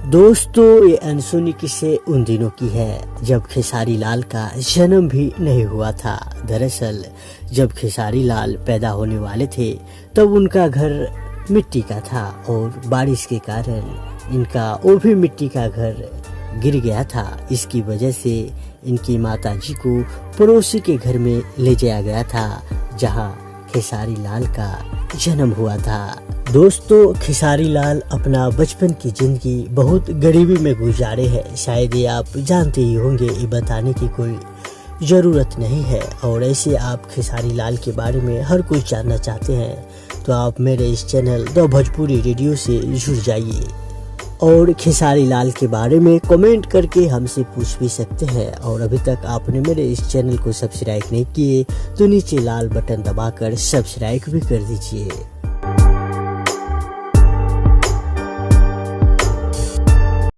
दोस्तों, ये अनसुनी किस्से उन दिनों की है जब खेसारी लाल का जन्म भी नहीं हुआ था। दरअसल जब खेसारी लाल पैदा होने वाले थे तब उनका घर मिट्टी का था और बारिश के कारण इनका वो भी मिट्टी का घर गिर गया था। इसकी वजह से इनकी माताजी को पड़ोसी के घर में ले जाया गया था जहां खेसारी लाल का जन्म हुआ था। दोस्तों, खेसारी लाल अपना बचपन की जिंदगी बहुत गरीबी में गुजारे हैं। शायद ये आप जानते ही होंगे, ये बताने की कोई ज़रूरत नहीं है। और ऐसे आप खेसारी लाल के बारे में हर कुछ जानना चाहते हैं तो आप मेरे इस चैनल द भोजपुरी रेडियो से जुड़ जाइए और खेसारी लाल के बारे में कमेंट करके हमसे पूछ भी सकते हैं। और अभी तक आपने मेरे इस चैनल को सब्सक्राइब नहीं किए तो नीचे लाल बटन दबाकर सब्सक्राइब भी कर दीजिए।